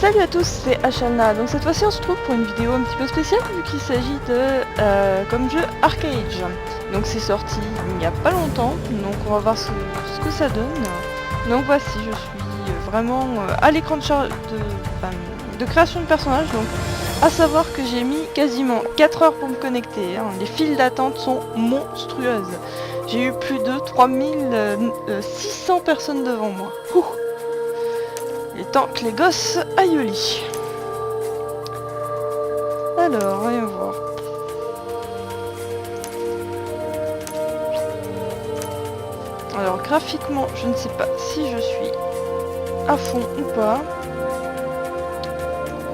Salut à tous, c'est Achalna. Donc cette fois-ci on se retrouve pour une vidéo un petit peu spéciale vu qu'il s'agit de comme jeu Arcade. Donc c'est sorti il n'y a pas longtemps, donc on va voir ce que ça donne. Donc voici, je suis vraiment à l'écran de création de personnage. Donc à savoir que j'ai mis quasiment 4 heures pour me connecter, hein. Les files d'attente sont monstrueuses. J'ai eu plus de 3600 personnes devant moi. Ouh. Il est temps que les gosses aillent au lit. Alors, voyons voir. Alors, graphiquement, je ne sais pas si je suis à fond ou pas.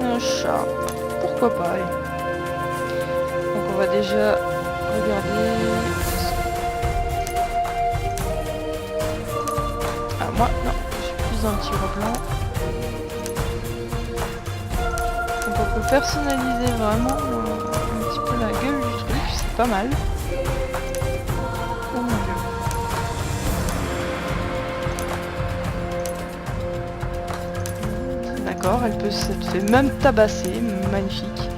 Un chat, pourquoi pas. Donc, on va déjà regarder. Ah, moi, non, je suis plus un petit blanc. Donc on peut personnaliser vraiment un petit peu la gueule du truc, c'est pas mal. Oh mon dieu. D'accord, elle peut se fait même tabasser, magnifique.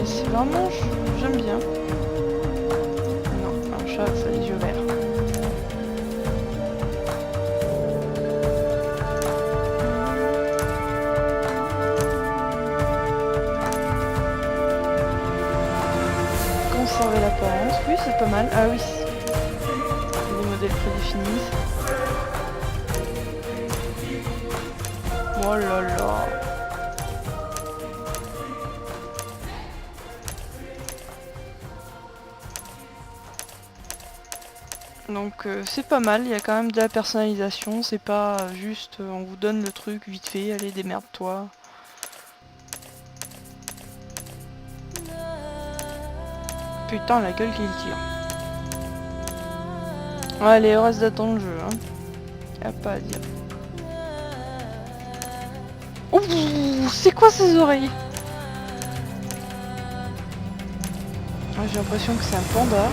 C'est vraiment, j'aime bien. Non, un chat, ça a les yeux verts. Conserver l'apparence, oui c'est pas mal. Ah oui, les modèles prédéfinis. Oh là là. Donc c'est pas mal, il y a quand même de la personnalisation, c'est pas juste on vous donne le truc vite fait, allez démerde-toi. Putain la gueule qu'il tire. Ouais, elle est heureuse d'attendre le jeu, hein. Y'a pas à dire. Ouh, c'est quoi ces oreilles? J'ai l'impression que c'est un panda.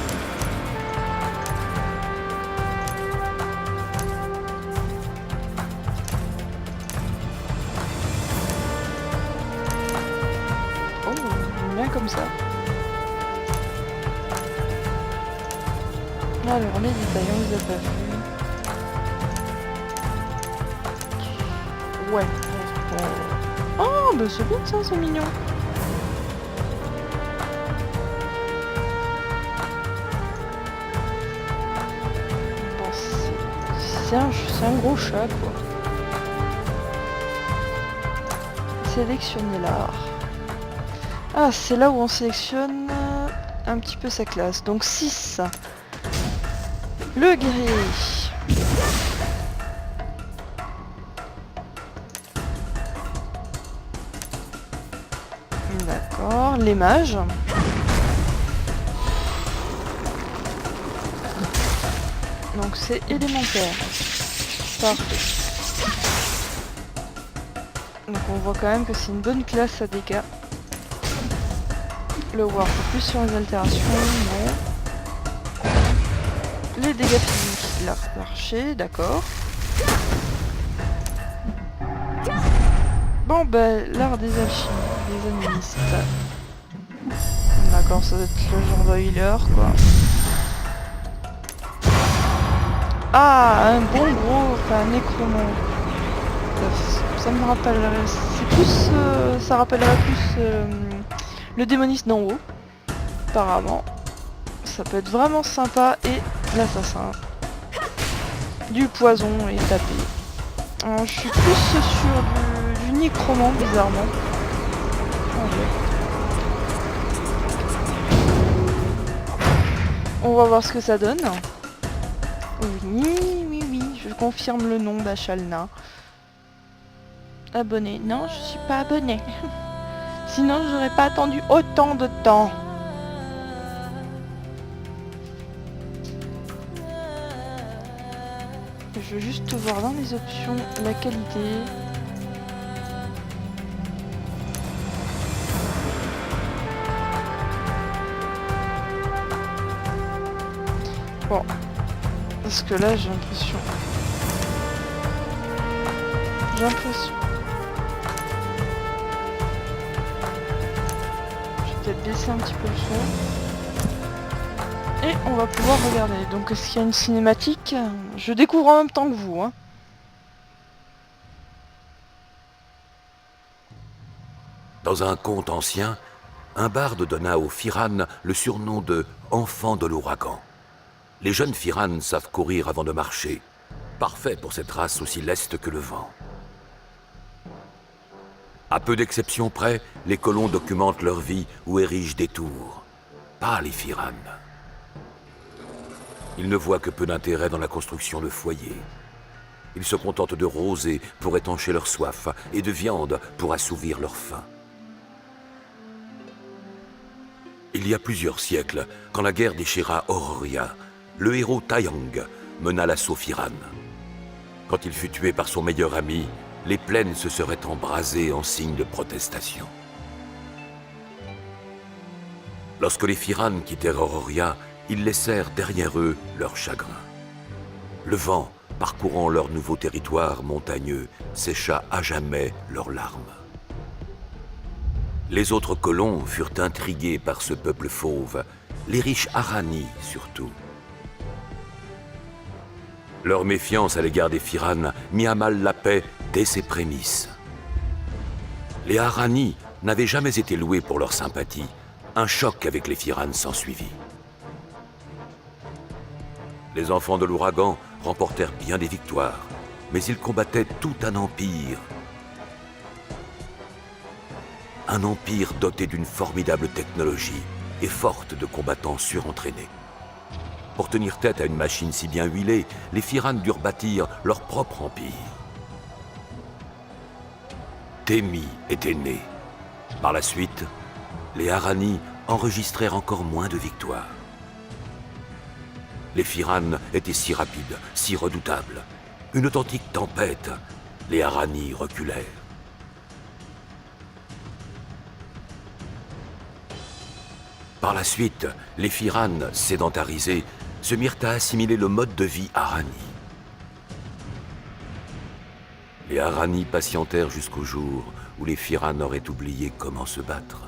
Oh, j'aime bien comme ça. Alors les détails, on les a pas vus. Ouais. Oh, bah c'est bien ça, c'est mignon. Bon, c'est un gros chat quoi. Sélectionner l'art. Ah, c'est là où on sélectionne un petit peu sa classe. Donc 6. Le guerrier. D'accord, les mages. Donc c'est élémentaire. Parfait. Donc on voit quand même que c'est une bonne classe à dégâts. Le war, c'est plus sur les altérations, non. Les dégâts physiques, l'archer, d'accord. Bon bah, l'art des alchimies, des animistes. D'accord, ça doit être le genre de healer, quoi. Ah, un bon gros, enfin, nécromant. Ça me rappellerait, c'est plus, ça rappellerait plus le démoniste d'en haut, apparemment. Ça peut être vraiment sympa, et l'assassin. Du poison et tapé. Je suis plus sur du nécromant, bizarrement. On va voir ce que ça donne. Oui, je confirme le nom d'Achalna. Abonné. Non, je suis pas abonné. Sinon, j'aurais pas attendu autant de temps. je veux juste voir dans les options la qualité. Bon, parce que là j'ai l'impression. Je vais peut-être baisser un petit peu le son. Et on va pouvoir regarder. Donc est-ce qu'il y a une cinématique? Je découvre en même temps que vous. Hein. Dans un conte ancien, un barde donna aux Firanes le surnom de « enfant de l'ouragan ». Les jeunes Firanes savent courir avant de marcher, parfait pour cette race aussi leste que le vent. À peu d'exceptions près, les colons documentent leur vie ou érigent des tours. Pas les Firanes. Ils ne voient que peu d'intérêt dans la construction de foyers. Ils se contentent de rosée pour étancher leur soif et de viande pour assouvir leur faim. Il y a plusieurs siècles, quand la guerre déchira Ororia, le héros Taiyang mena l'assaut Firane. Quand il fut tué par son meilleur ami, les plaines se seraient embrasées en signe de protestation. Lorsque les Firanes quittèrent Ororia, ils laissèrent derrière eux leur chagrin. Le vent, parcourant leur nouveau territoire montagneux, sécha à jamais leurs larmes. Les autres colons furent intrigués par ce peuple fauve, les riches Arani surtout. Leur méfiance à l'égard des Firanes mit à mal la paix dès ses prémices. Les Arani n'avaient jamais été loués pour leur sympathie. Un choc avec les Firanes s'ensuivit. Les enfants de l'ouragan remportèrent bien des victoires, mais ils combattaient tout un empire. Un empire doté d'une formidable technologie et forte de combattants surentraînés. Pour tenir tête à une machine si bien huilée, les Firanes durent bâtir leur propre empire. Thémi était né. Par la suite, les Arani enregistrèrent encore moins de victoires. Les Firanes étaient si rapides, si redoutables. Une authentique tempête. Les Arani reculèrent. Par la suite, les Firanes, sédentarisés, se mirent à assimiler le mode de vie Arani. Les Arani patientèrent jusqu'au jour où les Firanes auraient oublié comment se battre.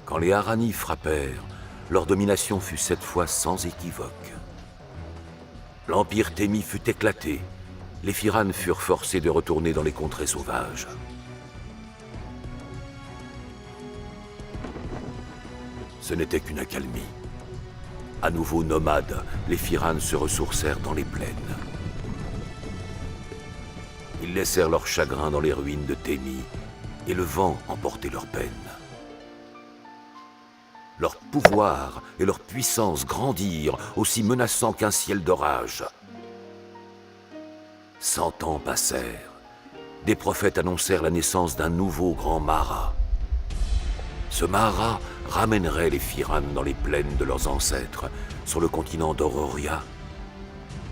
Quand les Arani frappèrent, leur domination fut cette fois sans équivoque. L'empire Thémi fut éclaté. Les Firanes furent forcés de retourner dans les contrées sauvages. Ce n'était qu'une accalmie. À nouveau nomades, les Firanes se ressourcèrent dans les plaines. Ils laissèrent leur chagrin dans les ruines de Thémi, et le vent emportait leur peine. Leur pouvoir et leur puissance grandirent, aussi menaçants qu'un ciel d'orage. 100 ans passèrent. Des prophètes annoncèrent la naissance d'un nouveau grand Mara. Ce Mara ramènerait les Firanes dans les plaines de leurs ancêtres, sur le continent d'Ororia,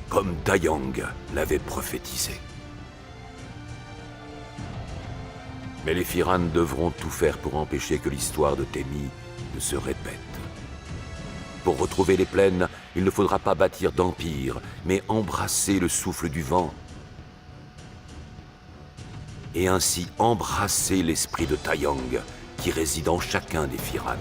comme Taiyang l'avait prophétisé. Mais les Firanes devront tout faire pour empêcher que l'histoire de Thémi ne se répète. Pour retrouver les plaines, il ne faudra pas bâtir d'empire, mais embrasser le souffle du vent. Et ainsi embrasser l'esprit de Taiyang, qui réside en chacun des Firanes.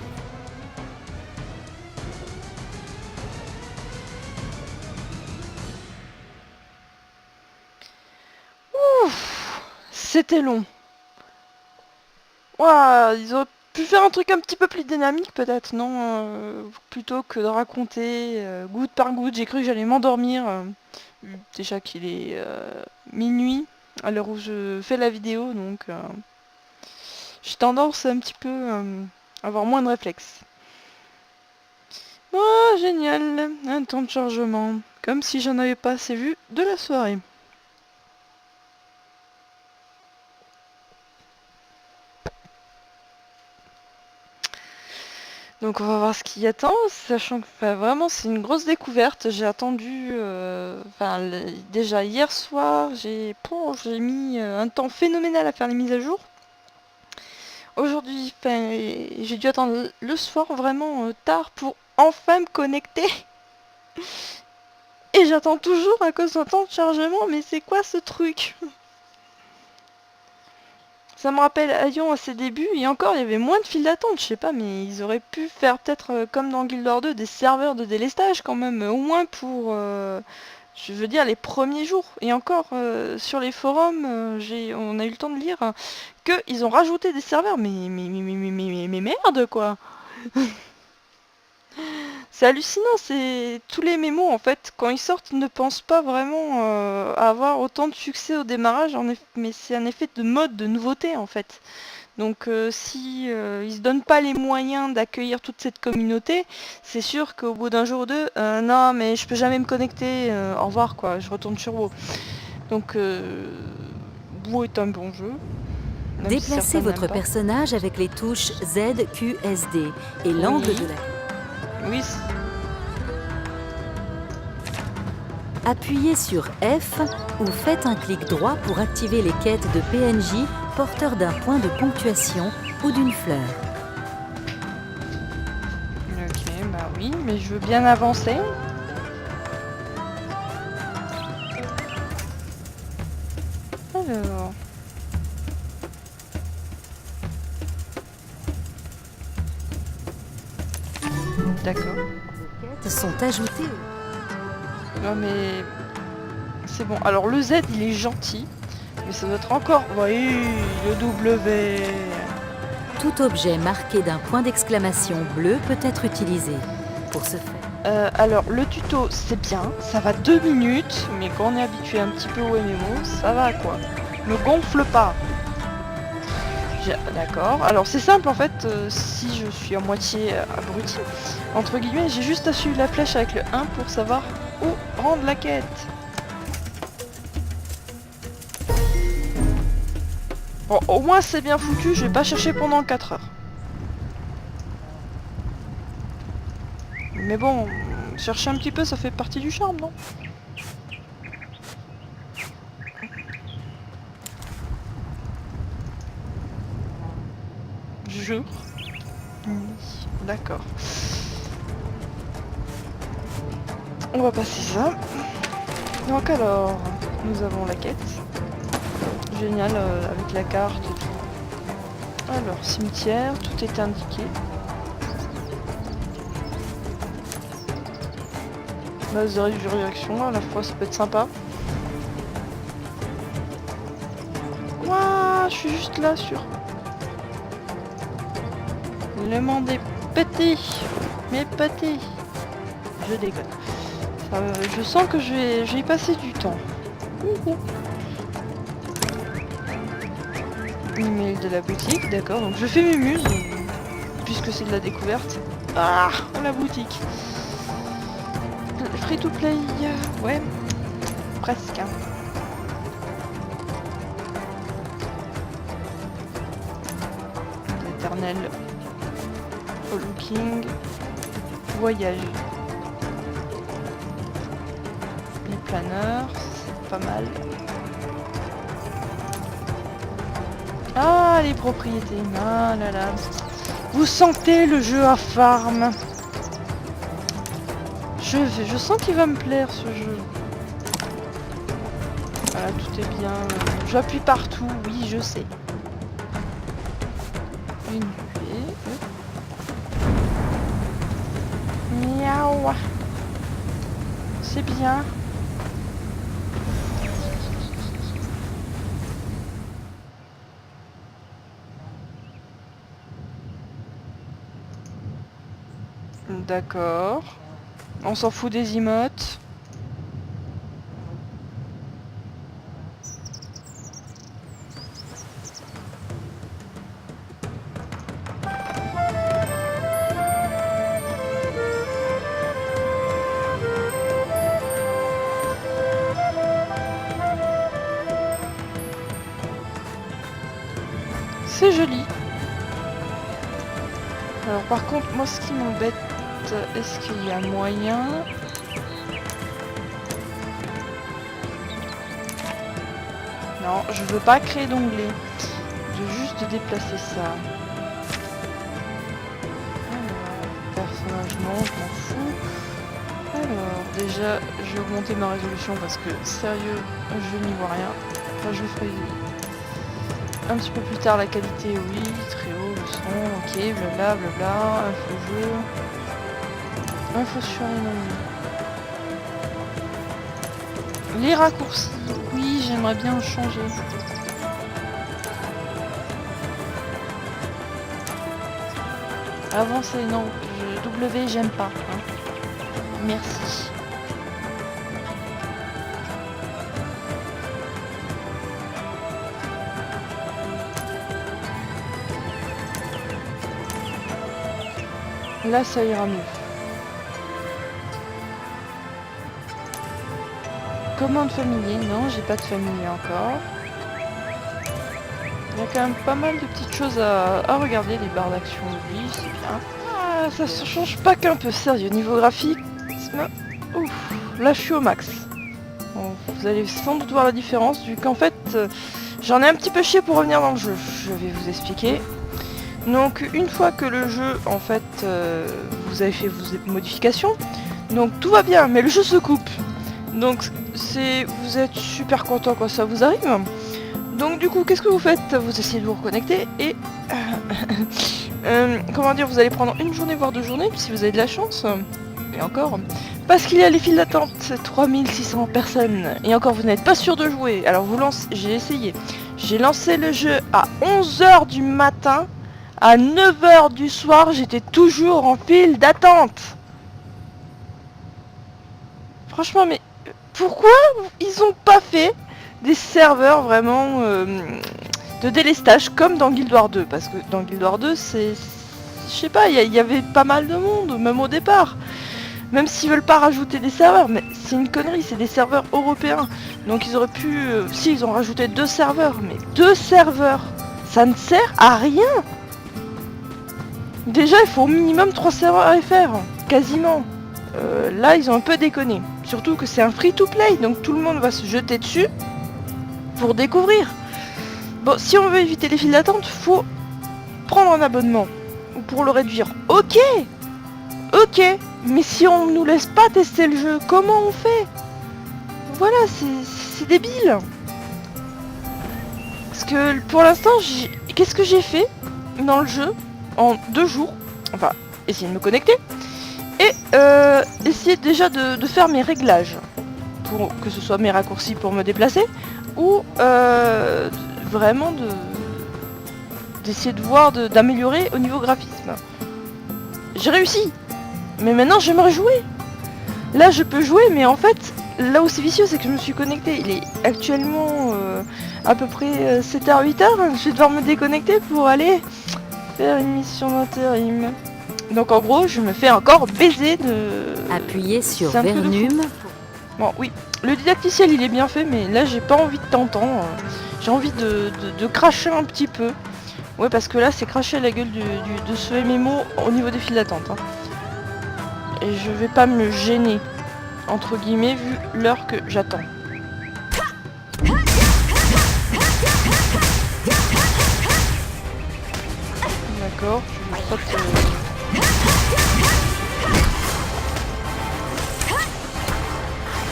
Ouf, c'était long. Ouah, ils auraient pu faire un truc un petit peu plus dynamique peut-être, non plutôt que de raconter goutte par goutte. J'ai cru que j'allais m'endormir. Déjà qu'il est minuit à l'heure où je fais la vidéo, donc j'ai tendance un petit peu à avoir moins de réflexes. Oh, génial, un temps de chargement, comme si j'en avais pas assez vu de la soirée. Donc on va voir ce qui attend, sachant que enfin, vraiment c'est une grosse découverte. J'ai attendu, déjà hier soir, j'ai mis un temps phénoménal à faire les mises à jour. Aujourd'hui, j'ai dû attendre le soir vraiment tard pour enfin me connecter. Et j'attends toujours à cause d'un temps de chargement, mais c'est quoi ce truc? Ça me rappelle Aion à ses débuts, et encore il y avait moins de files d'attente, je sais pas, mais ils auraient pu faire peut-être comme dans Guild Wars 2 des serveurs de délestage quand même, au moins pour, je veux dire, les premiers jours. Et encore, sur les forums, on a eu le temps de lire qu'ils ont rajouté des serveurs, mais merde quoi. C'est hallucinant, c'est tous les mémos en fait, quand ils sortent, ils ne pensent pas vraiment avoir autant de succès au démarrage, mais c'est un effet de mode, de nouveauté en fait. Donc si ils se donnent pas les moyens d'accueillir toute cette communauté, c'est sûr qu'au bout d'un jour ou deux, non mais je peux jamais me connecter, au revoir quoi, je retourne sur WoW. Donc WoW est un bon jeu. Déplacez votre personnage avec les touches Z, Q, S, D et l'angle de la... Oui. Appuyez sur F ou faites un clic droit pour activer les quêtes de PNJ porteurs d'un point de ponctuation ou d'une fleur. Ok, bah oui, mais je veux bien avancer. Alors... D'accord. Les quêtes sont ajoutées. Non mais... C'est bon. Alors le Z, il est gentil. Mais ça doit être encore... Oui, le W. Tout objet marqué d'un point d'exclamation bleu peut être utilisé. Pour ce faire... alors le tuto, c'est bien. Ça va 2 minutes. Mais quand on est habitué un petit peu au MMO, ça va quoi. Ne gonfle pas. D'accord. Alors c'est simple en fait, si je suis à moitié abruti, entre guillemets, j'ai juste à suivre la flèche avec le 1 pour savoir où rendre la quête. Bon, au moins c'est bien foutu, je vais pas chercher pendant 4 heures. Mais bon, chercher un petit peu, ça fait partie du charme, non? Jour. D'accord. On va passer ça. Donc alors, nous avons la quête. Génial, avec la carte et tout. Alors, cimetière, tout est indiqué. Base de résurrection, à la fois ça peut être sympa. Ouah, je suis juste là sur... L'élément des petits. Mes petits. Je déconne. Je sens que je vais y passer du temps. Email de la boutique, d'accord. Donc je fais mes muses, puisque c'est de la découverte. Ah, la boutique. Free to play, ouais, presque. L'éternel looking, voyage. Les planeurs, c'est pas mal. Ah, les propriétés, ah là là. Vous sentez le jeu à farm. Je sens qu'il va me plaire ce jeu. Voilà, tout est bien. J'appuie partout, oui, je sais. Une buée. Miaou. C'est bien. D'accord. On s'en fout des emotes. C'est joli. Alors par contre, moi ce qui m'embête, est-ce qu'il y a moyen... Non, je veux pas créer d'onglet. Je veux juste déplacer ça. Alors, personnage, non, je m'en fous. Alors, déjà, je vais augmenter ma résolution parce que, sérieux, je n'y vois rien. Enfin, je ferai un petit peu plus tard la qualité, oui, très haut, le son, ok, blabla, blabla, info jeu. Info sur les menus. Les raccourcis, oui, j'aimerais bien changer. Avancer, non, W, j'aime pas. Hein. Merci. Là, ça ira mieux. Commande familier, non, j'ai pas de familier encore. Il y a quand même pas mal de petites choses à regarder, les barres d'action, oui, c'est bien. Ah, ça se change pas qu'un peu, sérieux, niveau graphique. Ouf, là je suis au max. Bon, vous allez sans doute voir la différence, vu qu'en fait, j'en ai un petit peu chié pour revenir dans le jeu. Je vais vous expliquer. Donc une fois que le jeu, en fait, vous avez fait vos modifications, donc tout va bien, mais le jeu se coupe. Donc vous êtes super content quand ça vous arrive. Donc du coup, qu'est-ce que vous faites? Vous essayez de vous reconnecter et... comment dire, vous allez prendre une journée voire 2 journées, si vous avez de la chance. Et encore, parce qu'il y a les files d'attente, 3600 personnes. Et encore, vous n'êtes pas sûr de jouer. Alors vous lancez, j'ai essayé. J'ai lancé le jeu à 11h du matin. À 9h du soir, j'étais toujours en file d'attente. Franchement, mais pourquoi ils ont pas fait des serveurs vraiment de délestage comme dans Guild Wars 2? Parce que dans Guild Wars 2, c'est... Je sais pas, il y avait pas mal de monde, même au départ. Même s'ils veulent pas rajouter des serveurs, mais c'est une connerie, c'est des serveurs européens. Donc ils auraient pu... si, ils ont rajouté 2 serveurs, mais 2 serveurs, ça ne sert à rien. Déjà, il faut au minimum 3 serveurs à faire, quasiment. Là, ils ont un peu déconné. Surtout que c'est un free-to-play, donc tout le monde va se jeter dessus pour découvrir. Bon, si on veut éviter les files d'attente, faut prendre un abonnement. Ou pour le réduire. Ok. Ok. Mais si on nous laisse pas tester le jeu, comment on fait? Voilà, c'est débile. Parce que pour l'instant, qu'est-ce que j'ai fait dans le jeu en 2 jours? Enfin, essayer de me connecter. Et essayer déjà de faire mes réglages. Pour que ce soit mes raccourcis pour me déplacer. Ou vraiment d'essayer de voir, d'améliorer au niveau graphisme. J'ai réussi. Mais maintenant j'aimerais jouer. Là je peux jouer, mais en fait, là où c'est vicieux, c'est que je me suis connecté. Il est actuellement à peu près 7h, 8h. Je vais devoir me déconnecter pour aller faire une mission d'intérim. Donc en gros, je me fais encore baiser de... Appuyez sur Vernum. Bon, oui. Le didacticiel, il est bien fait, mais là, j'ai pas envie de t'entendre. J'ai envie de cracher un petit peu. Ouais, parce que là, c'est cracher à la gueule de ce MMO au niveau des files d'attente. Hein. Et je vais pas me gêner, entre guillemets, vu l'heure que j'attends. D'accord, je vais pas te...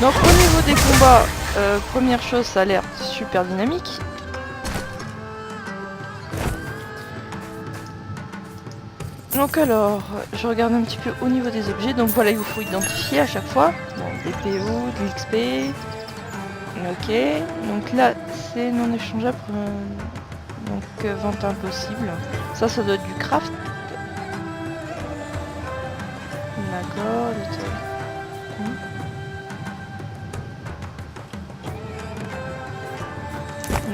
Donc au niveau des combats, première chose, ça a l'air super dynamique. Donc alors, je regarde un petit peu au niveau des objets. Donc voilà, il vous faut identifier à chaque fois. Bon, des PO, de l'XP. Ok, donc là c'est non échangeable. Donc vente impossible. Ça doit être du craft. D'accord,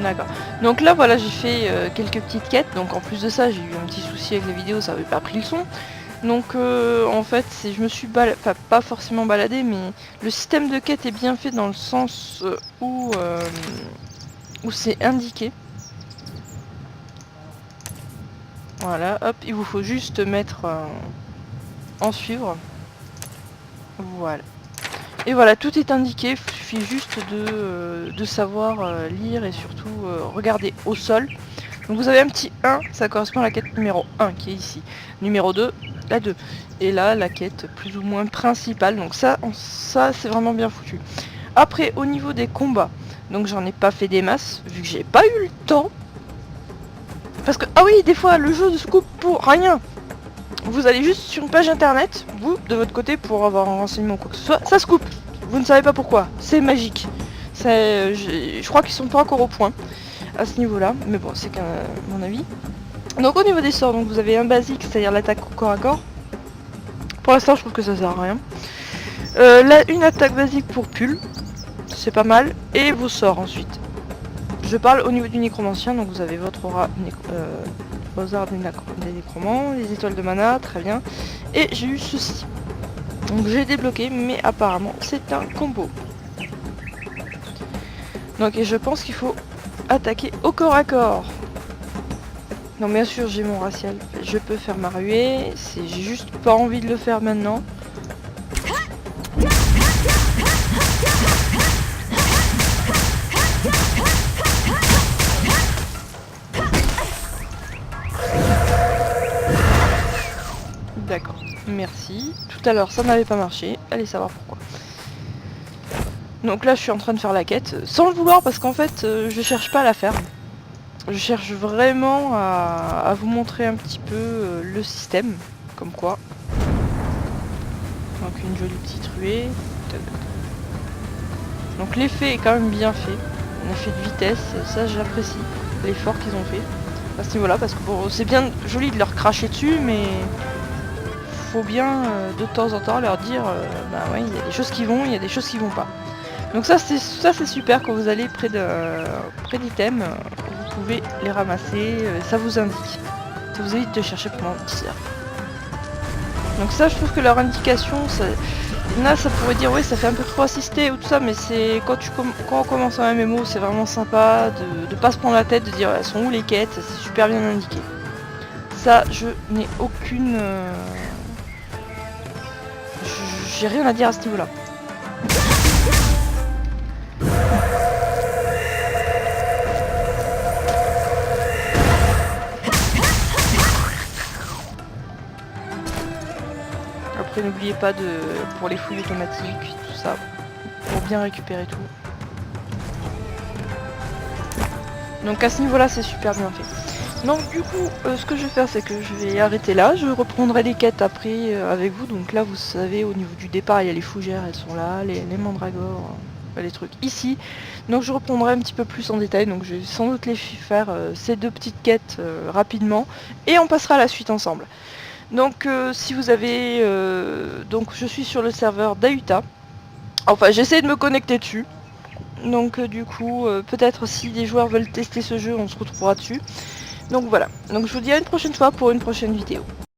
D'accord. Donc là voilà, j'ai fait quelques petites quêtes. Donc en plus de ça, j'ai eu un petit souci avec la vidéo, ça avait pas pris le son. Donc en fait, je me suis pas forcément baladé, mais le système de quête est bien fait dans le sens où c'est indiqué. Voilà, hop, il vous faut juste mettre en suivre. Voilà. Et voilà, tout est indiqué, il suffit juste de savoir lire et surtout regarder au sol. Donc vous avez un petit 1, ça correspond à la quête numéro 1 qui est ici. Numéro 2, la 2. Et là, la quête plus ou moins principale, donc ça c'est vraiment bien foutu. Après, au niveau des combats, donc j'en ai pas fait des masses, vu que j'ai pas eu le temps. Parce que, ah oui, des fois, le jeu se coupe pour rien. Vous allez juste sur une page internet, vous, de votre côté, pour avoir un renseignement ou quoi que ce soit, ça se coupe. Vous ne savez pas pourquoi, c'est magique. Je crois qu'ils sont pas encore au point à ce niveau-là, mais bon, c'est qu'à mon avis. Donc au niveau des sorts, donc vous avez un basique, c'est-à-dire l'attaque au corps à corps. Pour l'instant, je trouve que ça sert à rien. Là, une attaque basique pour pull, c'est pas mal, et vos sorts ensuite. Je parle au niveau du nécromancien, donc vous avez votre aura aux arts des nécromants, les étoiles de mana, très bien. Et j'ai eu ceci. Donc j'ai débloqué, mais apparemment c'est un combo. Donc et je pense qu'il faut attaquer au corps à corps. Donc bien sûr j'ai mon racial, je peux faire ma ruée, j'ai juste pas envie de le faire maintenant. D'accord, merci. Tout à l'heure ça n'avait pas marché, allez savoir pourquoi. Donc là je suis en train de faire la quête, sans le vouloir parce qu'en fait je cherche pas à la faire. Je cherche vraiment à vous montrer un petit peu le système, comme quoi. Donc une jolie petite ruée. Donc l'effet est quand même bien fait, un effet de vitesse, ça j'apprécie l'effort qu'ils ont fait à ce niveau-là, parce que bon, c'est bien joli de leur cracher dessus, mais faut bien de temps en temps leur dire bah ouais, il y a des choses qui vont, il y a des choses qui vont pas. Donc ça c'est super quand vous allez près d'items, vous pouvez les ramasser, ça vous indique. Ça vous évite de chercher pendant 10 heures. Donc ça je trouve que leur indication, là ça pourrait dire oui ça fait un peu trop assister ou tout ça, mais c'est quand on commence un MMO c'est vraiment sympa de pas se prendre la tête, de dire elles sont où les quêtes, c'est super bien indiqué. Ça je n'ai aucune... J'ai rien à dire à ce niveau là. Après n'oubliez pas pour les fouilles automatiques, tout ça, pour bien récupérer tout. Donc à ce niveau là c'est super bien fait. Donc du coup ce que je vais faire c'est que je vais arrêter là, je reprendrai les quêtes après avec vous. Donc là vous savez au niveau du départ il y a les fougères, elles sont là, les mandragores, les trucs ici. Donc je reprendrai un petit peu plus en détail, donc je vais sans doute les faire ces deux petites quêtes rapidement et on passera à la suite ensemble. Donc si vous avez... donc je suis sur le serveur d'Ahuta. Enfin j'essaie de me connecter dessus. Donc du coup peut-être si des joueurs veulent tester ce jeu on se retrouvera dessus. Donc voilà, donc je vous dis à une prochaine fois pour une prochaine vidéo.